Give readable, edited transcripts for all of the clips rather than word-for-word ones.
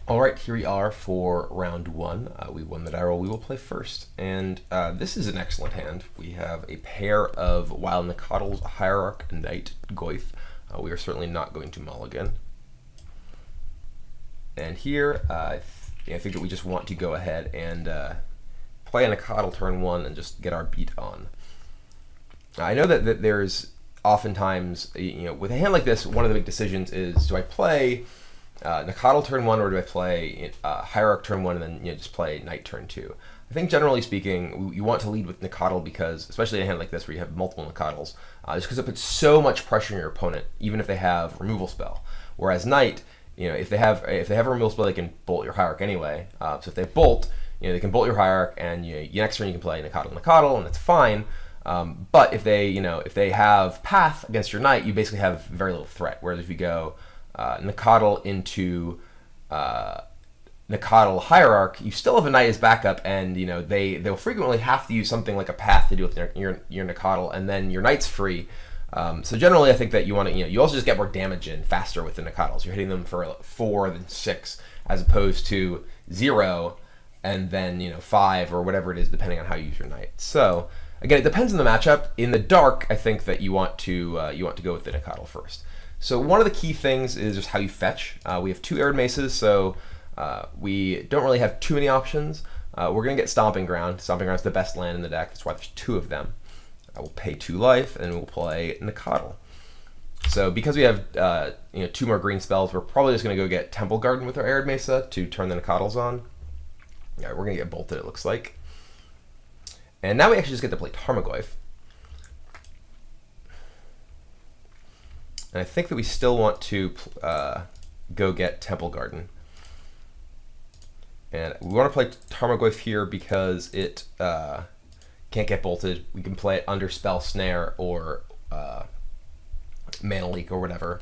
All right, here we are for round one. We won the die roll. We will play first. And this is an excellent hand. We have a pair of Wild Nacatls, Hierarch, Knight, Goyf. We are certainly not going to mulligan. And here, I think that we just want to go ahead and play a Nacatl turn one and just get our beat on. I know that there's oftentimes, with a hand like this, one of the big decisions is, do I play Nacatl turn one, or do I play Hierarch turn one and then just play Knight turn two? I think generally speaking, you want to lead with Nacatl because, especially in a hand like this where you have multiple Nacatls, just because it puts so much pressure on your opponent, even if they have removal spell. Whereas Knight, if they have a removal spell, they can bolt your Hierarch anyway. So if they bolt, they can bolt your Hierarch, and next turn you can play Nacatl, and it's fine. But if they have Path against your Knight, you basically have very little threat. Whereas if you go Nacatl into Nacatl Hierarch, you still have a Knight as backup, and they'll frequently have to use something like a Path to deal with your Nacatl, and then your Knight's free. So generally, I think that you want to you also just get more damage in faster with the Nacatls. You're hitting them for 4 than 6, as opposed to 0 and then 5 or whatever it is, depending on how you use your Knight. So again, it depends on the matchup. In the dark, I think that you want to go with the Nacatl first. So one of the key things is just how you fetch. We have 2 Arid Maces, so we don't really have too many options. We're going to get Stomping Ground. Stomping Ground's the best land in the deck. That's why there's 2 of them. I will pay 2 life, and we'll play Nacatl. So because we have 2 more green spells, we're probably just going to go get Temple Garden with our Arid Mesa to turn the Nacatls on. Yeah, we're going to get bolted, it looks like. And now we actually just get to play Tarmogoyf. And I think that we still want to go get Temple Garden. And we want to play Tarmogoyf here because it can't get bolted. We can play it under Spell Snare or Mana Leak or whatever.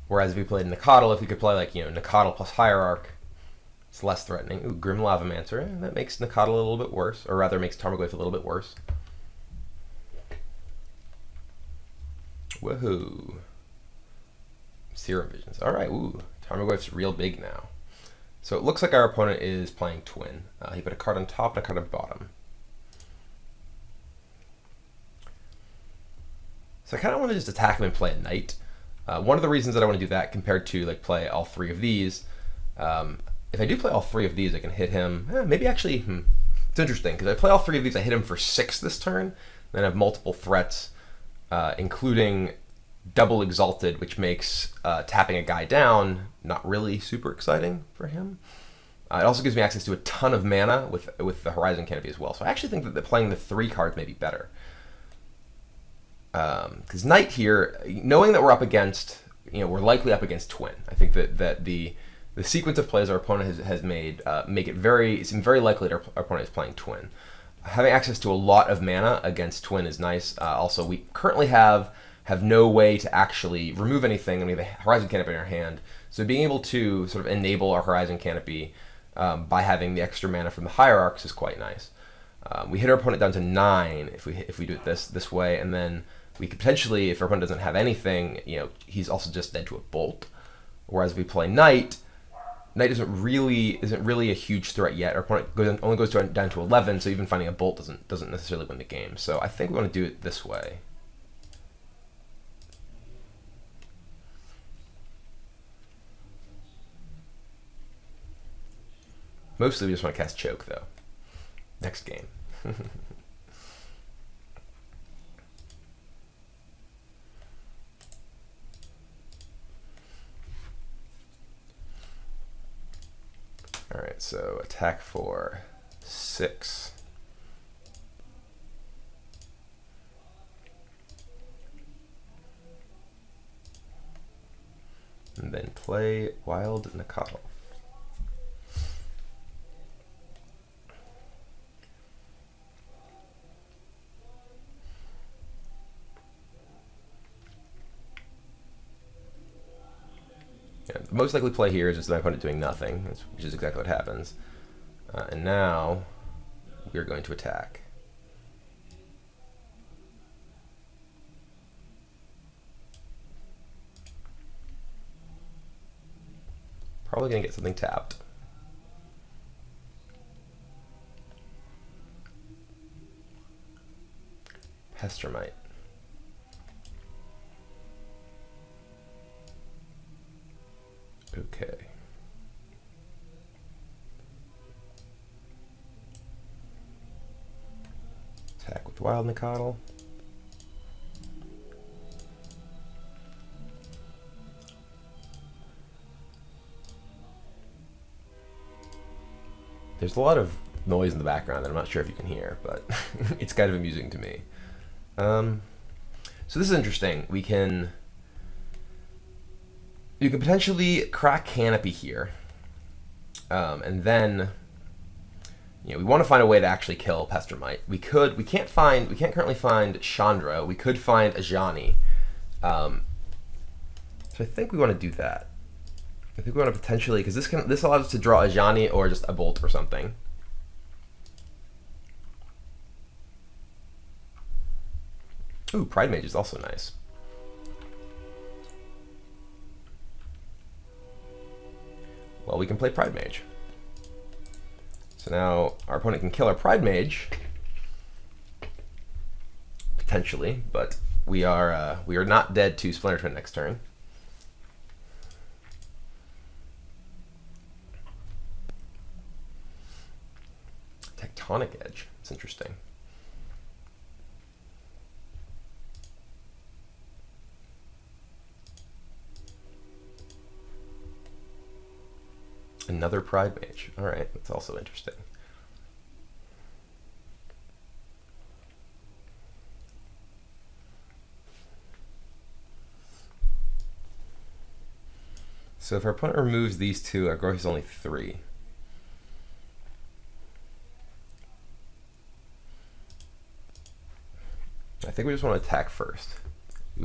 Whereas if we played Nacatl, if we could play like Nacatl plus Hierarch, it's less threatening. Ooh, Grim Lavamancer. That makes Nacatl a little bit worse, or rather makes Tarmogoyf a little bit worse. Woohoo! Serum Visions. All right. Ooh, Tarmogoyf's real big now. So it looks like our opponent is playing Twin. He put a card on top and a card on bottom. So I kind of want to just attack him and play a Knight. One of the reasons that I want to do that compared to play all 3 of these, if I do play all 3 of these, I can hit him. Maybe actually, it's interesting because I play all 3 of these. I hit him for 6 this turn. Then I have multiple threats, including Double Exalted, which makes tapping a guy down not really super exciting for him. It also gives me access to a ton of mana with the Horizon Canopy as well. So I actually think that playing the 3 cards may be better. Because Knight here, knowing that we're up against, we're likely up against Twin. I think that the sequence of plays our opponent has made make it seem very likely that our opponent is playing Twin. Having access to a lot of mana against Twin is nice. Also, we currently have no way to actually remove anything, and we have a Horizon Canopy in our hand. So being able to sort of enable our Horizon Canopy by having the extra mana from the Hierarchs is quite nice. We hit our opponent down to 9 if we do it this way, and then we could potentially, if our opponent doesn't have anything, he's also just dead to a bolt. Whereas if we play Knight, Knight isn't really a huge threat yet. Our opponent only goes down to 11, so even finding a bolt doesn't necessarily win the game. So I think we want to do it this way. Mostly we just want to cast Choke, though. Next game. Alright, so attack for 6. And then play Wild Nacatl. Yeah, the most likely play here is just my opponent doing nothing, which is exactly what happens. And now we're going to attack. probably going to get something tapped. Pestermite. Okay. Attack with Wild Nacatl. There's a lot of noise in the background that I'm not sure if you can hear, but it's kind of amusing to me. So this is interesting. You can potentially crack Canopy here, and then we want to find a way to actually kill Pestermite. We can't currently find Chandra. We could find Ajani. So I think we want to do that. I think we want to potentially, because this allows us to draw Ajani or just a Bolt or something. Ooh, Pridemage is also nice. Well, we can play Pridemage. So now our opponent can kill our Pridemage, potentially, but we are not dead to Splinter Twin next turn. Tectonic Edge. It's interesting. Another Pridemage. All right, that's also interesting. So if our opponent removes these two, our growth is only 3. I think we just want to attack first.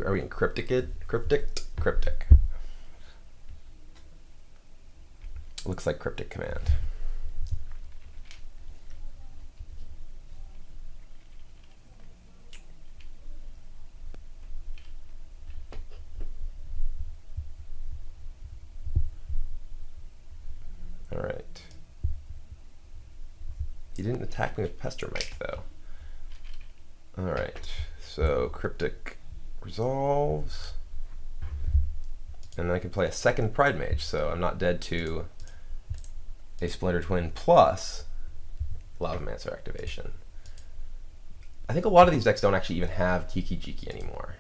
Are we in Cryptic? Cryptic. Looks like Cryptic Command. All right. He didn't attack me with Pestermite though. All right. So Cryptic resolves, and then I can play a second Pridemage, so I'm not dead to a Splinter Twin plus Lavamancer activation. I think a lot of these decks don't actually even have Kiki-Jiki anymore.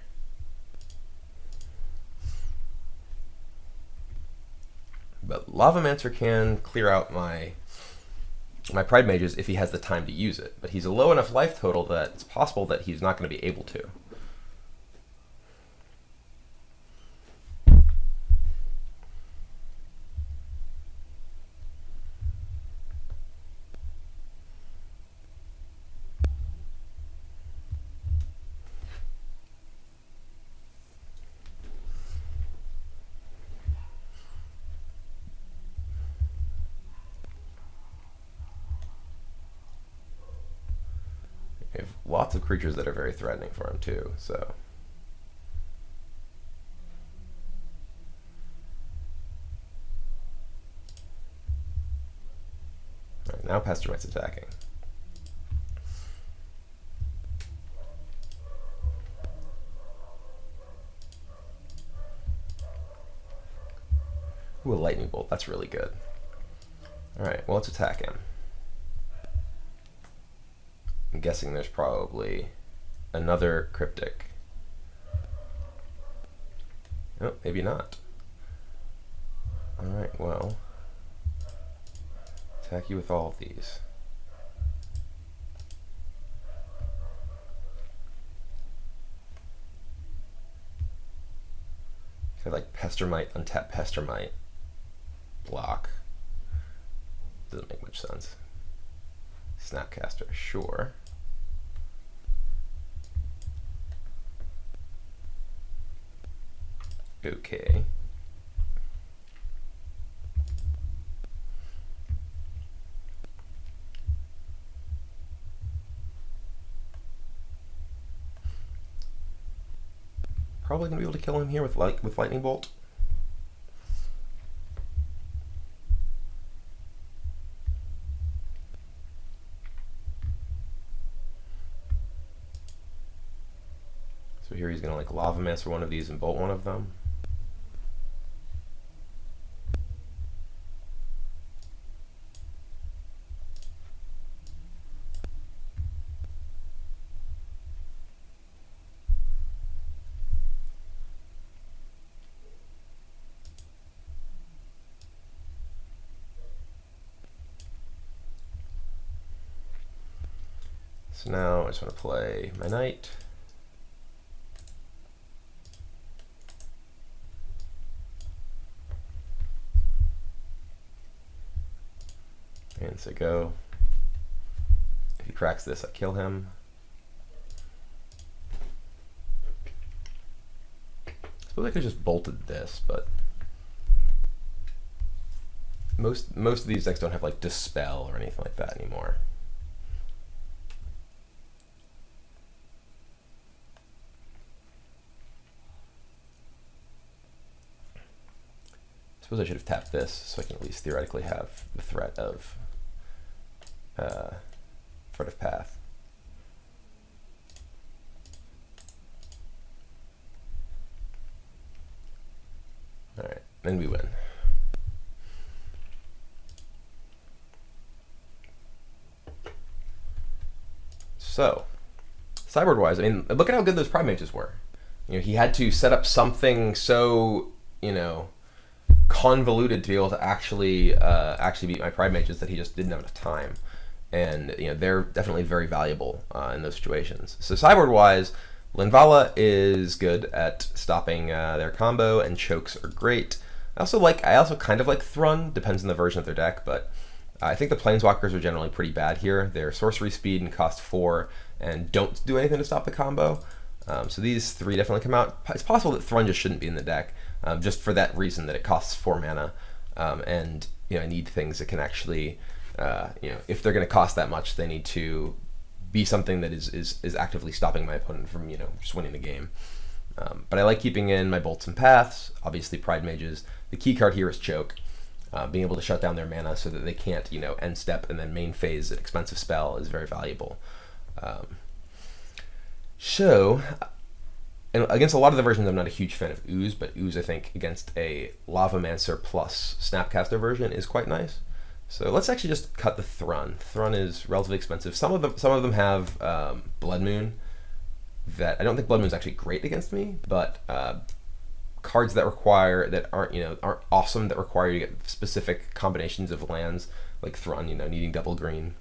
But Lavamancer can clear out my Pridemages if he has the time to use it. But he's a low enough life total that it's possible that he's not going to be able to. We have lots of creatures that are very threatening for him too, so. All right, now Pestermite's attacking. Ooh, a Lightning Bolt, that's really good. All right, well, let's attack him. I'm guessing there's probably another Cryptic. Oh, maybe not. Alright, well, attack you with all of these. So like Pestermite, untap Pestermite, block. Doesn't make much sense. Snapcaster, sure. Okay. Probably gonna be able to kill him here with Lightning Bolt. So here he's going to like Lavamancer one of these and bolt one of them. So now I just want to play my knight. And so go. If he cracks this, I kill him. I suppose I could just bolted this, but most of these decks don't have like Dispel or anything like that anymore. I suppose I should have tapped this so I can at least theoretically have the threat of path. All right, then we win. So, sideboard-wise, I mean, look at how good those Pride Mages were. You know, he had to set up something so, you know, convoluted to be able to actually beat my Pride Mages that he just didn't have enough time. And you know, they're definitely very valuable in those situations. So sideboard-wise, Linvala is good at stopping their combo, and chokes are great. I also kind of like Thrun, depends on the version of their deck, but I think the Planeswalkers are generally pretty bad here. They're sorcery speed and cost 4, and don't do anything to stop the combo. So these three definitely come out. It's possible that Thrun just shouldn't be in the deck, just for that reason that it costs 4 mana, and you know, I need things that can actually, you know, if they're going to cost that much, they need to be something that is actively stopping my opponent from, you know, just winning the game. But I like keeping in my bolts and paths. Obviously, Pride Mages. The key card here is Choke. Being able to shut down their mana so that they can't, you know, end step and then main phase an expensive spell is very valuable. So, and against a lot of the versions, I'm not a huge fan of Ooze, but Ooze, I think, against a Lavamancer plus Snapcaster version is quite nice. So let's actually just cut the Thrun. Thrun is relatively expensive. Some of them have Blood Moon. That I don't think Blood Moon is actually great against me, but cards that aren't awesome, that require you to get specific combinations of lands, like Thrun, you know, needing double green.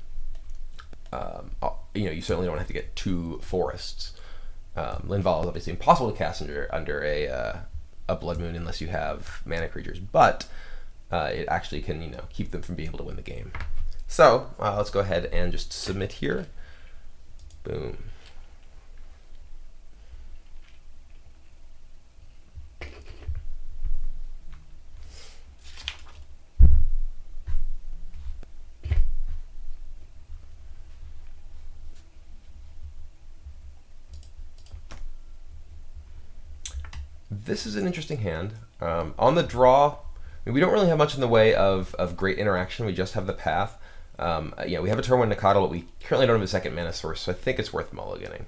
You know, you certainly don't have to get 2 forests. Linval is obviously impossible to cast under a Blood Moon unless you have mana creatures, but it actually can, you know, keep them from being able to win the game. So let's go ahead and just submit here. Boom. This is an interesting hand. On the draw, I mean, we don't really have much in the way of great interaction. We just have the path. Yeah, we have a turn 1 Nacatl, but we currently don't have a second mana source, so I think it's worth mulliganing.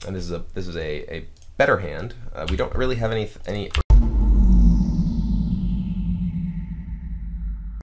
And this is a better hand. We don't really have any